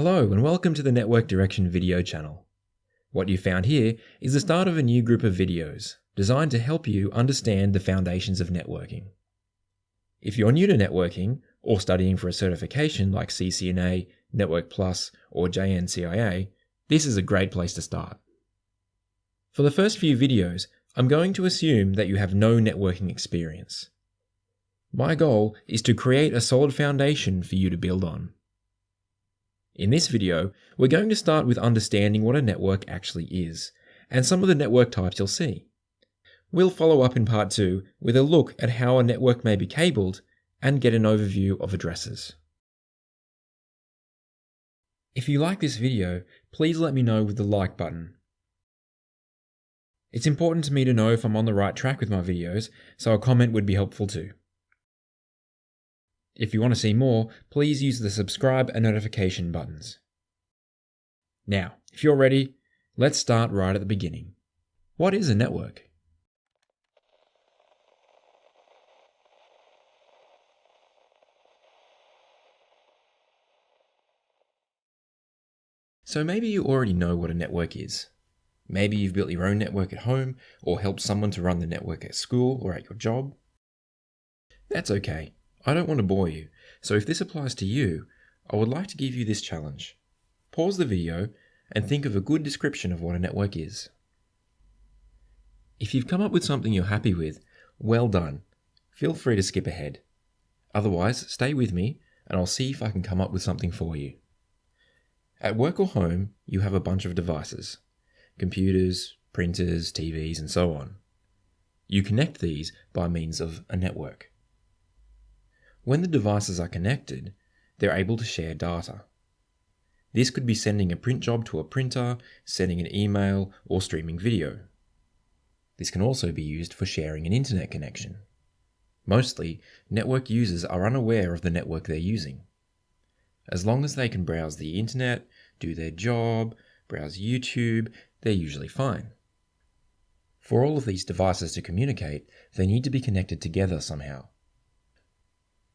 Hello and welcome to the Network Direction video channel. What you found here is the start of a new group of videos designed to help you understand the foundations of networking. If you're new to networking or studying for a certification like CCNA, Network Plus or JNCIA, this is a great place to start. For the first few videos, I'm going to assume that you have no networking experience. My goal is to create a solid foundation for you to build on. In this video, we're going to start with understanding what a network actually is, and some of the network types you'll see. We'll follow up in part 2 with a look at how a network may be cabled and get an overview of addresses. If you like this video, please let me know with the like button. It's important to me to know if I'm on the right track with my videos, so a comment would be helpful too. If you want to see more, please use the subscribe and notification buttons. Now, if you're ready, let's start right at the beginning. What is a network? So maybe you already know what a network is. Maybe you've built your own network at home or helped someone to run the network at school or at your job. That's okay. I don't want to bore you, so if this applies to you, I would like to give you this challenge. Pause the video and think of a good description of what a network is. If you've come up with something you're happy with, well done. Feel free to skip ahead. Otherwise, stay with me and I'll see if I can come up with something for you. At work or home, you have a bunch of devices. Computers, printers, TVs, and so on. You connect these by means of a network. When the devices are connected, they're able to share data. This could be sending a print job to a printer, sending an email, or streaming video. This can also be used for sharing an internet connection. Mostly, network users are unaware of the network they're using. As long as they can browse the internet, do their job, browse YouTube, they're usually fine. For all of these devices to communicate, they need to be connected together somehow.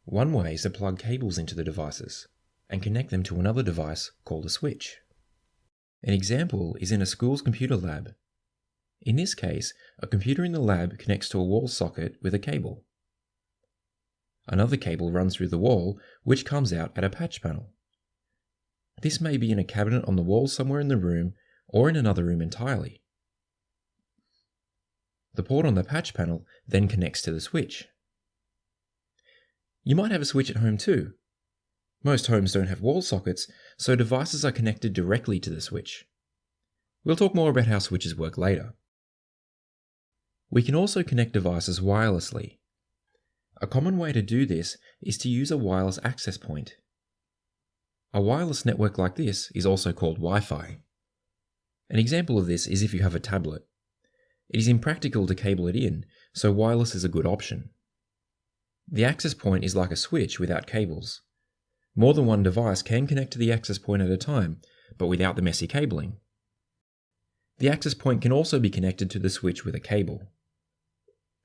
One way is to plug cables into the devices and connect them to another device called a switch. An example is in a school's computer lab. In this case, a computer in the lab connects to a wall socket with a cable. Another cable runs through the wall, which comes out at a patch panel. This may be in a cabinet on the wall somewhere in the room or in another room entirely. The port on the patch panel then connects to the switch. You might have a switch at home too. Most homes don't have wall sockets, so devices are connected directly to the switch. We'll talk more about how switches work later. We can also connect devices wirelessly. A common way to do this is to use a wireless access point. A wireless network like this is also called Wi-Fi. An example of this is if you have a tablet. It is impractical to cable it in, so wireless is a good option. The access point is like a switch without cables. More than one device can connect to the access point at a time, but without the messy cabling. The access point can also be connected to the switch with a cable.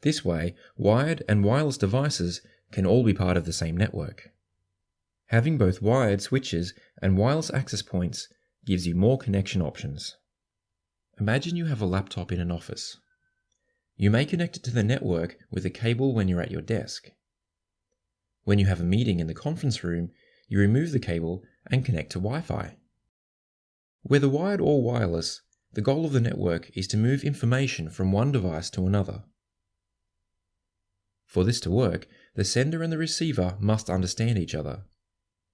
This way, wired and wireless devices can all be part of the same network. Having both wired switches and wireless access points gives you more connection options. Imagine you have a laptop in an office. You may connect it to the network with a cable when you're at your desk. When you have a meeting in the conference room, you remove the cable and connect to Wi-Fi. Whether wired or wireless, the goal of the network is to move information from one device to another. For this to work, the sender and the receiver must understand each other.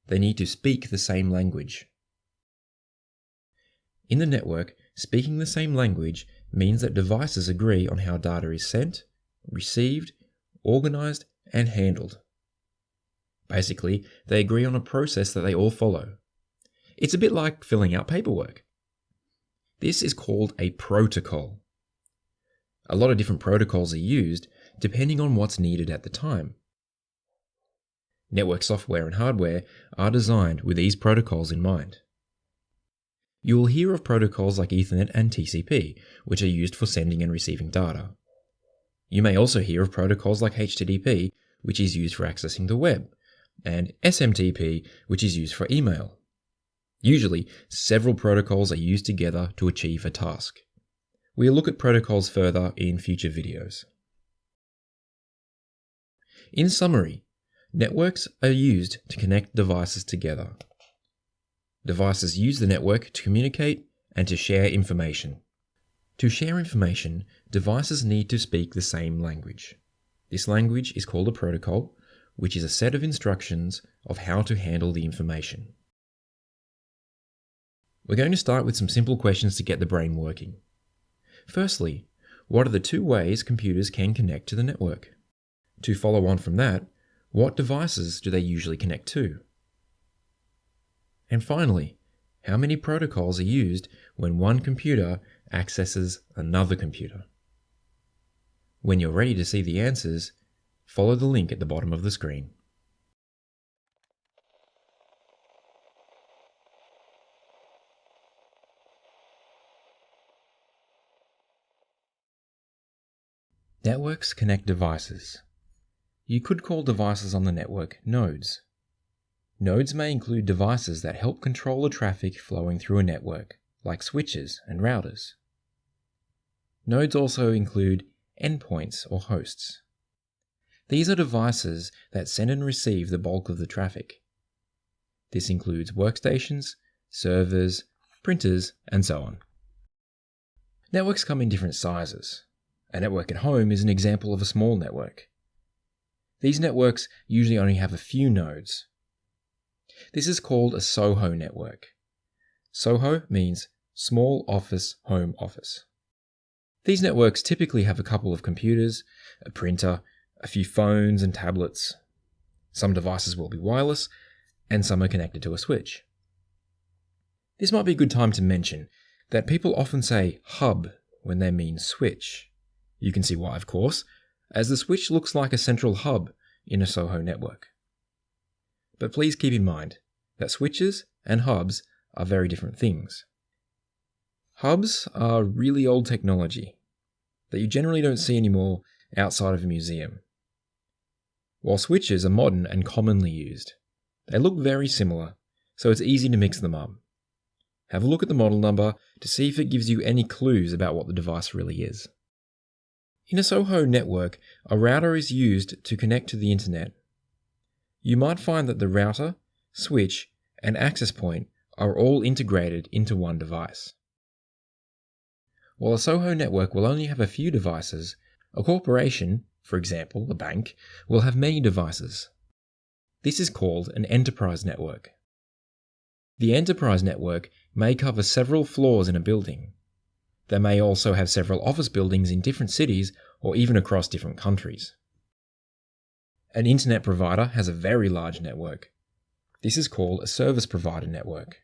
They need to speak the same language. In the network, speaking the same language means that devices agree on how data is sent, received, organized, and handled. Basically, they agree on a process that they all follow. It's a bit like filling out paperwork. This is called a protocol. A lot of different protocols are used depending on what's needed at the time. Network software and hardware are designed with these protocols in mind. You will hear of protocols like Ethernet and TCP, which are used for sending and receiving data. You may also hear of protocols like HTTP, which is used for accessing the web, and SMTP, which is used for email. Usually, several protocols are used together to achieve a task. We'll look at protocols further in future videos. In summary, networks are used to connect devices together. Devices use the network to communicate and to share information. To share information, devices need to speak the same language. This language is called a protocol, which is a set of instructions of how to handle the information. We're going to start with some simple questions to get the brain working. Firstly, what are the two ways computers can connect to the network? To follow on from that, what devices do they usually connect to? And finally, how many protocols are used when one computer accesses another computer? When you're ready to see the answers, follow the link at the bottom of the screen. Networks connect devices. You could call devices on the network nodes. Nodes may include devices that help control the traffic flowing through a network, like switches and routers. Nodes also include endpoints or hosts. These are devices that send and receive the bulk of the traffic. This includes workstations, servers, printers, and so on. Networks come in different sizes. A network at home is an example of a small network. These networks usually only have a few nodes. This is called a SOHO network. SOHO means Small Office Home Office. These networks typically have a couple of computers, a printer, a few phones and tablets. Some devices will be wireless, and some are connected to a switch. This might be a good time to mention that people often say hub when they mean switch. You can see why, of course, as the switch looks like a central hub in a SOHO network. But please keep in mind that switches and hubs are very different things. Hubs are really old technology that you generally don't see anymore outside of a museum, while switches are modern and commonly used. They look very similar, so it's easy to mix them up. Have a look at the model number to see if it gives you any clues about what the device really is. In a SOHO network, a router is used to connect to the internet. You might find that the router, switch, and access point are all integrated into one device. While a SOHO network will only have a few devices, a corporation, for example a bank, will have many devices. This is called an enterprise network. The enterprise network may cover several floors in a building. They may also have several office buildings in different cities or even across different countries. An internet provider has a very large network. This is called a service provider network.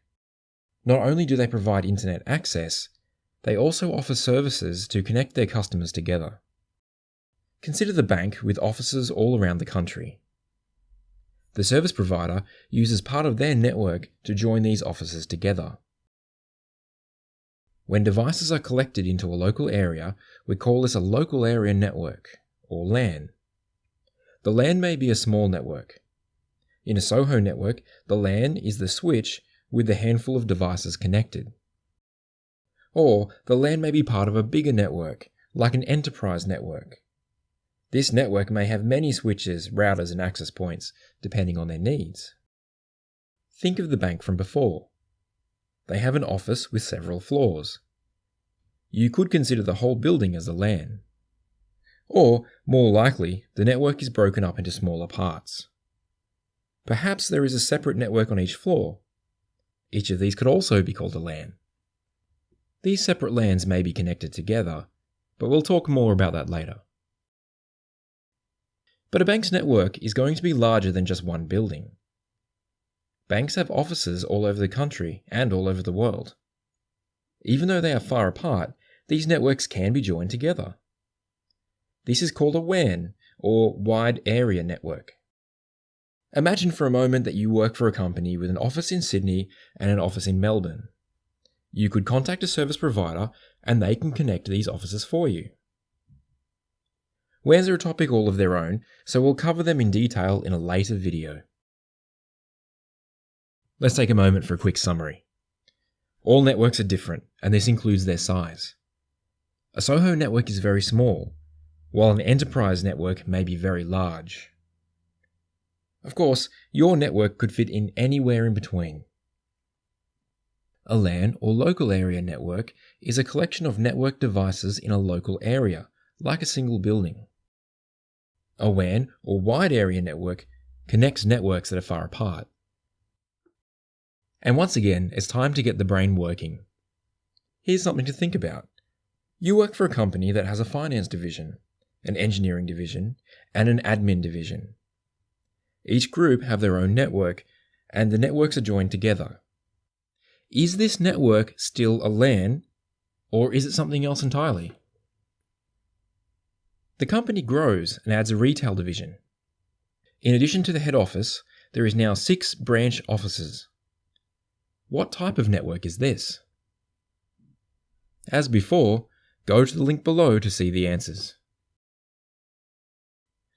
Not only do they provide internet access, they also offer services to connect their customers together. Consider the bank with offices all around the country. The service provider uses part of their network to join these offices together. When devices are collected into a local area, we call this a local area network, or LAN. The LAN may be a small network. In a SOHO network, the LAN is the switch with the handful of devices connected. Or the LAN may be part of a bigger network, like an enterprise network. This network may have many switches, routers, and access points, depending on their needs. Think of the bank from before. They have an office with several floors. You could consider the whole building as a LAN. Or, more likely, the network is broken up into smaller parts. Perhaps there is a separate network on each floor. Each of these could also be called a LAN. These separate LANs may be connected together, but we'll talk more about that later. But a bank's network is going to be larger than just one building. Banks have offices all over the country and all over the world. Even though they are far apart, these networks can be joined together. This is called a WAN, or Wide Area Network. Imagine for a moment that you work for a company with an office in Sydney and an office in Melbourne. You could contact a service provider and they can connect these offices for you. WANs are a topic all of their own, so we'll cover them in detail in a later video. Let's take a moment for a quick summary. All networks are different, and this includes their size. A SOHO network is very small, while an enterprise network may be very large. Of course, your network could fit in anywhere in between. A LAN or local area network is a collection of network devices in a local area, like a single building. A WAN or wide area network connects networks that are far apart. And once again, it's time to get the brain working. Here's something to think about. You work for a company that has a finance division, an engineering division, and an admin division. Each group have their own network, and the networks are joined together. Is this network still a LAN, or is it something else entirely? The company grows and adds a retail division. In addition to the head office, there is now 6 branch offices. What type of network is this? As before, go to the link below to see the answers.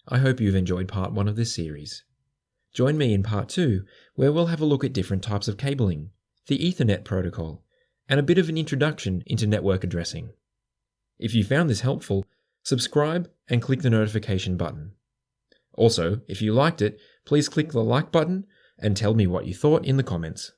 I hope you've enjoyed part 1 of this series. Join me in part 2, where we'll have a look at different types of cabling, the Ethernet protocol, and a bit of an introduction into network addressing. If you found this helpful, subscribe and click the notification button. Also, if you liked it, please click the like button and tell me what you thought in the comments.